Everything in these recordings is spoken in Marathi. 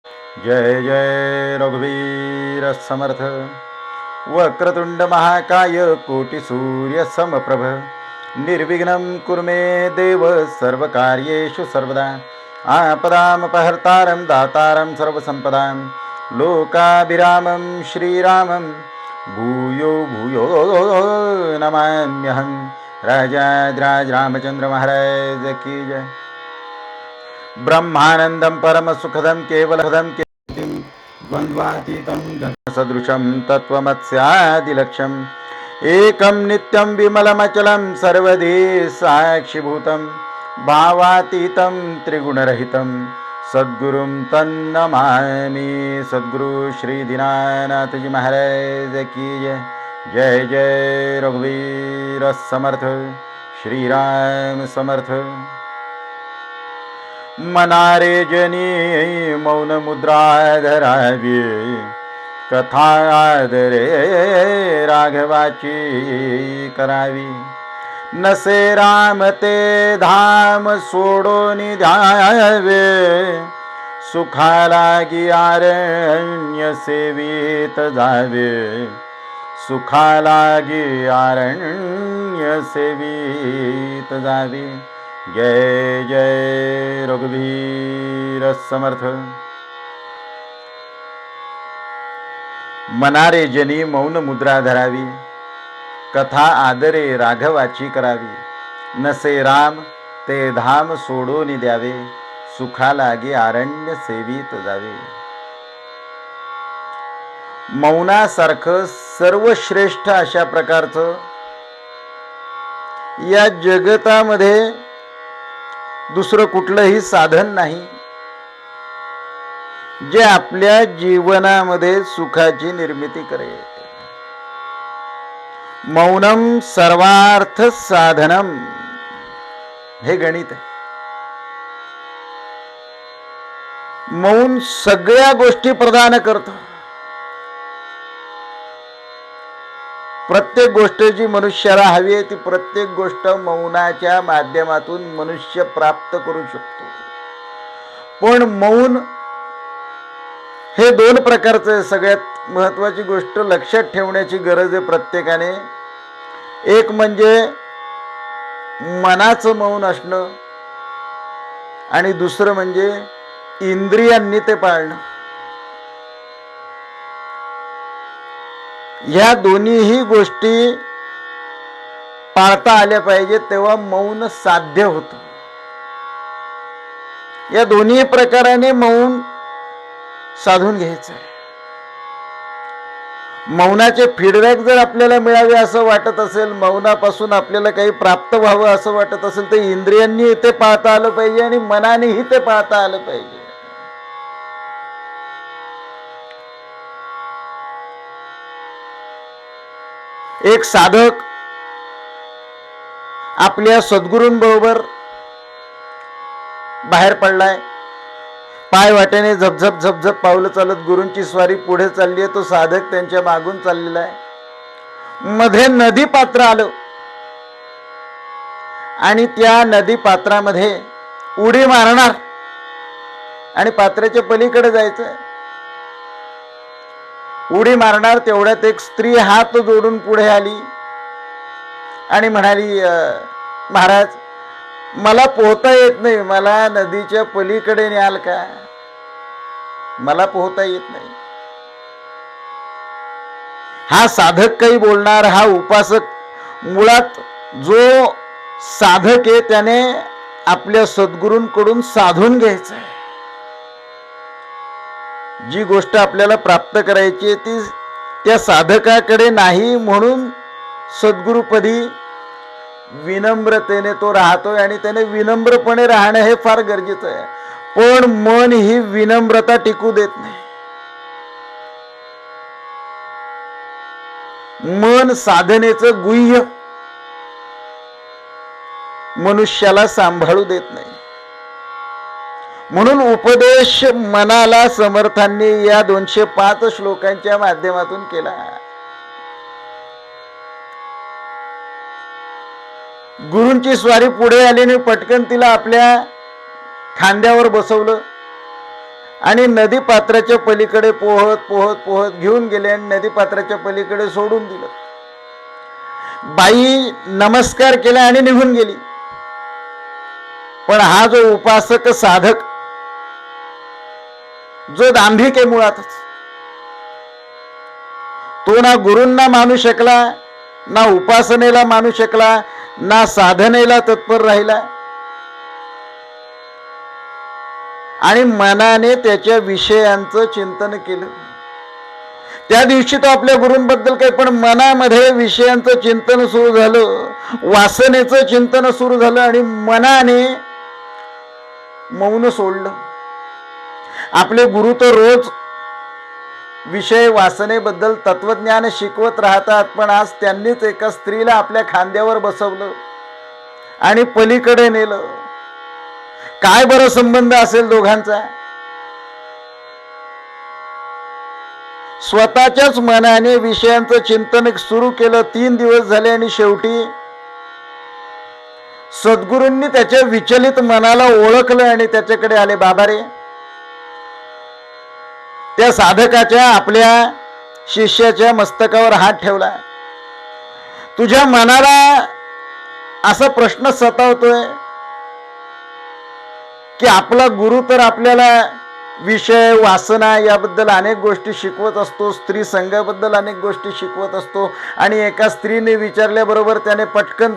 जय जय रघुवीर समर्थ। वक्रतुंड महाकाय कोटि सूर्य समप्रभ। निर्विघ्नं कुरु मे देव सर्वकार्येषु सर्वदा। आपदामपहर्तारं दातारं सर्वसम्पदां। लोकाभिरामं श्रीरामं भूयो भूयो नमाम्यहं। राजाधिराज रामचंद्र महाराज की जय। ब्रह्मानंदं परम सुखदं केवलदं द्वन्द्वातीतं सदृशं तत्त्वमस्यादिलक्ष्यम् एकं नित्यं विमलमचलं सर्वधी साक्षिभूतं भावातीतं त्रिगुणरहितं सद्गुरुं तन्नमामि। सद्गुरु श्री दीनानाथ जी महाराज की जय। जय जय रघुवीर समर्थ। श्रीराम समर्थ। मनारे जनी मौन मुद्रा धरावी कथा आदरे राघवाची करावी। नसे राम ते धाम सोडून द्यावे सुखालागी आरण्य सेवित जावे। सुखालागी आरण्य सेवित जावे। जय जय रघुवीर समर्थ। मनारे जनी मौन मुद्रा धरावी कथा आदरे राघवाची करावी। नसे राम ते धाम सोडून द्यावे सुखालागी आरण्य सेवित जावे। मौनासारखं सर्वश्रेष्ठ अशा प्रकारचं या जगतामध्ये दुसरं कुठलंही साधन नाही जे आपल्या जीवनामध्ये सुखाची निर्मिती करेल। मौनम सर्वार्थ साधनम हे गणित आहे। मौन सगळ्या गोष्टी प्रदान करतं। प्रत्येक गोष्ट जी मनुष्याला हवी आहे ती प्रत्येक गोष्ट मौनाच्या माध्यमातून मनुष्य प्राप्त करू शकतो। पण मौन हे दोन प्रकारचं आहे। सगळ्यात महत्त्वाची गोष्ट लक्षात ठेवण्याची गरज आहे प्रत्येकाने। एक म्हणजे मनाचं मौन असणं आणि दुसरं म्हणजे इंद्रियांनी ते पाळणं। ह्या दोन्हीही गोष्टी पाळता आल्या पाहिजेत तेव्हा मौन साध्य होतं। या दोन्ही प्रकाराने मौन साधून घ्यायचं आहे। मौनाचे फीडबॅक जर आपल्याला मिळावे असं वाटत असेल, मौनापासून आपल्याला काही प्राप्त व्हावं असं वाटत असेल तर इंद्रियांनी ते पाळता आलं पाहिजे आणि मनानेही ते पाळता आलं पाहिजे। एक साधक आपल्या सद्गुरूंबरोबर बाहेर पडलाय। पाय वाटेने झपझप झपझप पावलं चालत गुरूंची स्वारी पुढे चालली आहे। तो साधक त्यांच्या मागून चाललेला आहे। मध्ये नदी पात्र आलं आणि त्या नदी पात्रामध्ये उडी मारणार आणि पात्राच्या पलीकडे जायचंय। उडी मारणार तेवढ्यात एक स्त्री हात जोडून पुढे आली आणि म्हणाली, महाराज मला पोहता येत नाही, मला नदीच्या पलीकडे न्याल का? मला पोहता येत नाही। हा साधक काही बोलणार, हा उपासक मुळात जो साधक आहे त्याने आपल्या सद्गुरूंकडून साधून घ्यायचं आहे। जी गोष्ट आपल्याला प्राप्त करायची आहे ती त्या साधकाकडे नाही म्हणून सद्गुरूपदी विनम्रतेने तो राहतोय आणि त्याने विनम्रपणे राहणं हे फार गरजेचं आहे। पण मन ही विनम्रता टिकू देत नाही। मन साधनेचं गुह्य मनुष्याला सांभाळू देत नाही। म्हणून उपदेश मनाला समर्थांनी या 205 श्लोकांच्या माध्यमातून केला। गुरूंची स्वारी पुढे आली आणि पटकन तिला आपल्या खांद्यावर बसवलं आणि नदी पात्राच्या पलीकडे पोहत पोहत पोहत घेऊन गेले आणि नदी पात्राच्या पलीकडे सोडून दिलं. बाई नमस्कार केला आणि निघून गेली. पण हा जो उपासक साधक, जो दांभिक आहे मुळातच, तो ना गुरूंना मानू शकला, ना उपासनेला मानू शकला, ना साधनेला तत्पर राहिला, आणि मनाने त्याच्या विषयांचं चिंतन केलं. त्या दिवशी तो आपल्या गुरूंबद्दल काही, पण मनामध्ये विषयांचं चिंतन सुरू झालं, वासनेचं चिंतन सुरू झालं आणि मनाने मौन सोडलं. आपले गुरु तर रोज विषय वासनेबद्दल तत्वज्ञान शिकवत राहतात, पण आज त्यांनीच एका स्त्रीला आपल्या खांद्यावर बसवलं आणि पलीकडे नेलं. काय बरं संबंध असेल दोघांचा? स्वतःच्याच मनाने विषयांचं चिंतन सुरू केलं. 3 दिवस झाले आणि शेवटी सद्गुरूंनी त्याच्या विचलित मनाला ओळखलं आणि त्याच्याकडे आले. बाबा रे, त्या साधकाच्या, आपल्या शिष्याच्या मस्तकावर हात ठेवला. तुझ्या मनाला असा प्रश्न सतावतोय की आपला गुरु तर आपल्याला विषय, वासना याबद्दल अनेक गोष्टी शिकवत असतो, स्त्री संघाबद्दल अनेक गोष्टी शिकवत असतो, आणि एका स्त्रीने विचारल्याबरोबर त्याने पटकन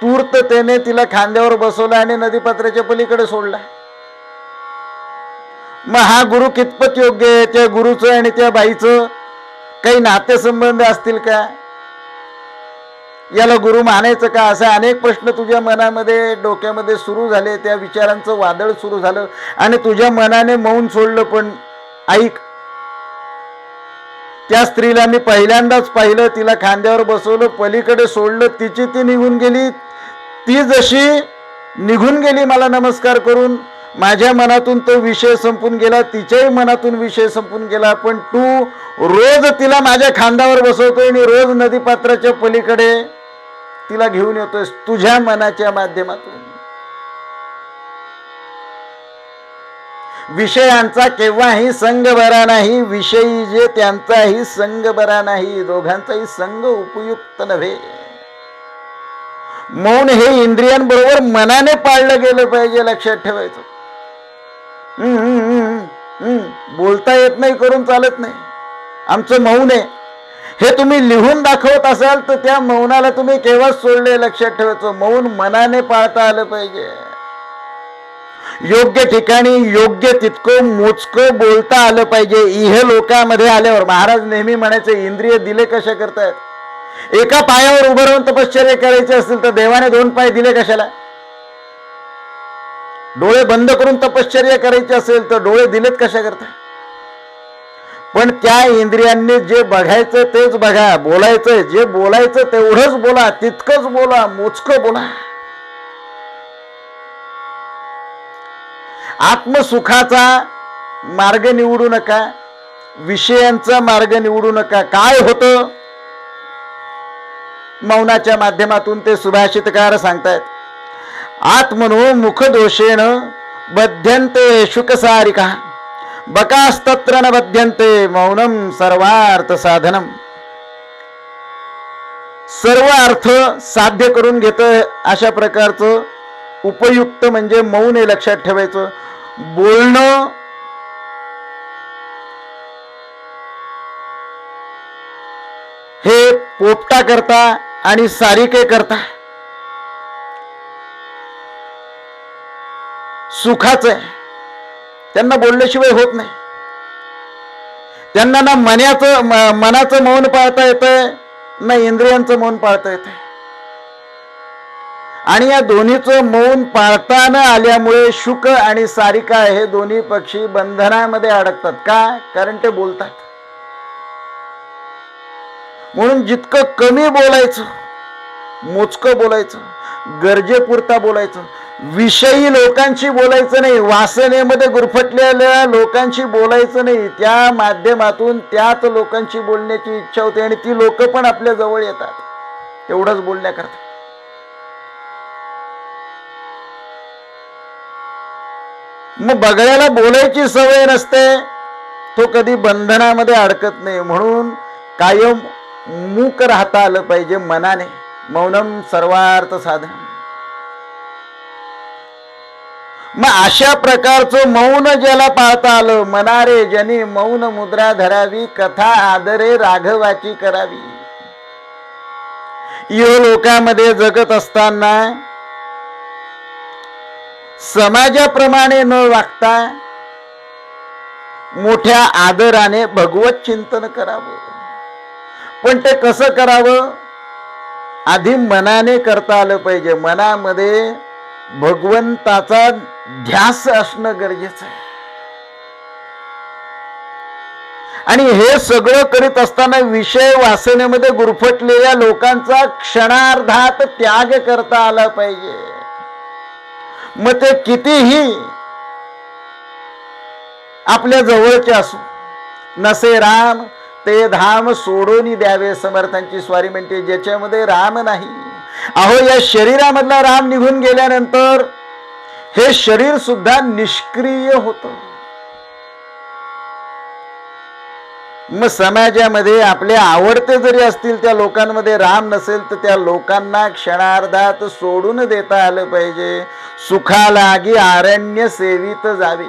तूर्ततेने तिला खांद्यावर बसवला आणि नदीपात्राच्या पलीकडे सोडला. मग हा गुरु कितपत योग्य आहे? त्या गुरुचं आणि त्या बाईचं काही नातेसंबंध असतील का? याला गुरु मानायचं का? असे अनेक प्रश्न तुझ्या मनामध्ये, डोक्यामध्ये सुरू झाले. त्या विचारांचं वादळ सुरू झालं आणि तुझ्या मनाने मौन सोडलं. पण ऐक, त्या स्त्रीला मी पहिल्यांदाच पाहिलं, तिला खांद्यावर बसवलं, पलीकडे सोडलं, तिची ती निघून गेली. ती जशी निघून गेली मला नमस्कार करून, माझ्या मनातून तो विषय संपून गेला, तिच्याही मनातून विषय संपून गेला. पण तू रोज तिला माझ्या खांद्यावर बसवतोय आणि रोज नदीपात्राच्या पलीकडे तिला घेऊन येतोय तुझ्या मनाच्या माध्यमातून. विषयांचा केव्हाही संग बरा नाही, विषयी जे त्यांचाही संग बरा नाही, दोघांचाही संग उपयुक्त नव्हे. मौन हे इंद्रियांबरोबर मनाने पाळलं गेलं पाहिजे, लक्षात ठेवायचं. बोलता येत नाही, करून चालत नाही, आमचं मौन आहे. हे तुम्ही लिहून दाखवत असाल तर त्या मौनाला तुम्ही केव्हाच सोडले, लक्षात ठेवायचं. मौन मनाने पाळता आलं पाहिजे. योग्य ठिकाणी योग्य तितकं मोजकं बोलता आलं पाहिजे. इह लोकामध्ये आल्यावर महाराज नेहमी म्हणायचे, इंद्रिय दिले कशा करतायत? एका पायावर उभं राहून तपश्चर्या करायची असेल तर देवाने 2 पाय दिले कशाला? डोळे बंद करून तपश्चर्या करायची असेल तर डोळे दिलेत कशा करता? पण त्या इंद्रियांनी जे बघायचं तेच बघा, बोलायचं जे बोलायचं तेवढंच बोला, तितकंच बोला, मोजकं बोला. आत्मसुखाचा मार्ग निवडू नका, विषयांचा मार्ग निवडू नका. काय होतं मौनाच्या माध्यमातून ते सुभाषितकार सांगतायत. आत्मनो मुखदोषेण बध्यन्ते शुकसारिका, बकास्तत्र न बध्यन्ते मौनम सर्वार्थ साधनम. सर्व अर्थ साध्य करून घेतं अशा प्रकारचं उपयुक्त म्हणजे मौन हे, लक्षात ठेवायचं. बोलणं हे पोपटा करता आणि सारिके करता सुखाचं आहे. त्यांना बोलल्याशिवाय होत नाही. त्यांना ना मनाचं मौन पाळता येतंय, ना इंद्रियांचं मौन पाळता येतंय. आणि या दोन्हीचं मौन पाळता न आल्यामुळे शुक आणि सारिका हे दोन्ही पक्षी बंधनामध्ये अडकतात. का? कारण ते बोलतात. म्हणून जितकं कमी बोलायचं, मोजकं बोलायचं, गरजेपुरता बोलायचं, विषयी लोकांशी बोलायचं नाही, वासनेमध्ये गुरफटलेल्या लोकांशी बोलायचं नाही. त्या माध्यमातून त्याच लोकांशी बोलण्याची इच्छा होते आणि ती लोक पण आपल्या जवळ येतात तेवढंच बोलण्याकरता. मग बगळ्याला बोलायची सवय नसते, तो कधी बंधनामध्ये अडकत नाही. म्हणून कायम मूक राहता आलं पाहिजे मनाने. मौनम सर्वार्थ साधन. मग अशा प्रकारचं मौन ज्याला पाळता आलं, मनारे जनी मौन मुद्रा धरावी, कथा आदरे राघवाची करावी. यो लोकामध्ये जगत असताना समाजाप्रमाणे न वागता मोठ्या आदराने भगवत चिंतन करावं. पण ते कसं करावं? आधी मनाने करता आलं पाहिजे. मनामध्ये भगवंताचा ध्यास असणं गरजेचं आहे. आणि हे सगळं करीत असताना विषय वासनेमध्ये गुरफटलेल्या लोकांचा क्षणार्धात त्याग करता आला पाहिजे. मग ते कितीही आपल्या जवळचे असो. नसे राम ते धाम सोडून द्यावे, समर्थांची स्वारी म्हणते. ज्याच्यामध्ये राम नाही, अहो या शरीरामधला राम निघून गेल्यानंतर हे शरीर सुद्धा निष्क्रिय होतं. मग समाजामध्ये आपले आवडते जरी असतील, त्या लोकांमध्ये राम नसेल तर त्या लोकांना क्षणार्धात सोडून देता आलं पाहिजे. सुखालागी आरण्य सेवित जावे.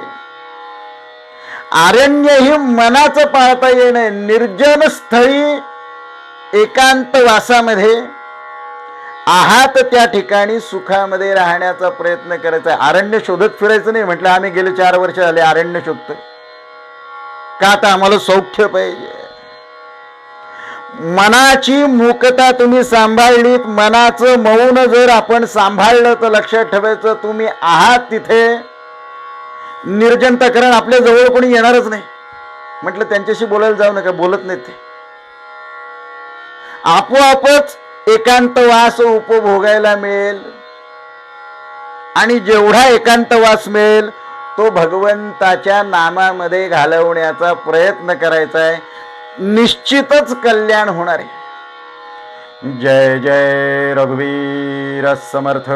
आरण्य ही मनाचं पाळता येणे. निर्जन स्थळी एकांत वासामध्ये आहात, त्या ठिकाणी सुखामध्ये राहण्याचा प्रयत्न करायचा. अरण्य शोधत फिरायचं नाही. म्हटलं आम्ही गेले 4 वर्ष झाले अरण्य शोधतोय का? आता आम्हाला सौख्य पाहिजे. मनाची मूकता तुम्ही सांभाळलीत, मनाचं मौन जर आपण सांभाळलं तर लक्षात ठेवायचं तुम्ही आहात तिथे निर्जनता. कारण आपल्या जवळ कोणी येणारच नाही. म्हटलं त्यांच्याशी बोलायला जाऊ नका, बोलत नाहीत ते. आपोआपच एकांतवास उपभोगायला मिळेल. आणि जेवढा एकांतवास मिळेल तो भगवंताच्या नामामध्ये घालवण्याचा प्रयत्न करायचा आहे. निश्चितच कल्याण होणार आहे. जय जय रघुवीर समर्थ.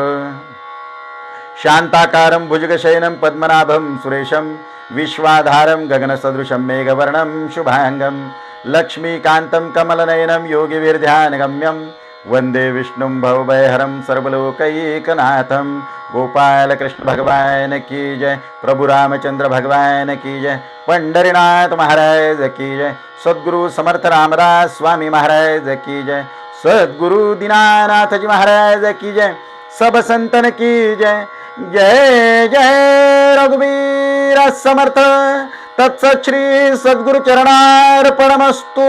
शांताकारं भुजगशयनं पद्मनाभं सुरेशं विश्वाधारं गगनसदृशं मेघवर्णं शुभांगं लक्ष्मीकान्तं कमलनयनं योगिवीर्ध्यानगम्यं वंदे विष्णुं भवभयहरं सर्वलोकैकनाथं. गोपाल कृष्ण भगवान की जय. प्रभु रामचंद्र भगवान की जय. पंढरीनाथ महाराज की जय. सद्गुरु समर्थ रामदास स्वामी महाराज की जय. सद्गुरु दीनानाथ जी महाराज की जय. सब संतन की जय. जय जय रघुवीर समर्थ. तत्सत श्री सद्गुरु चरणार्पणमस्तु.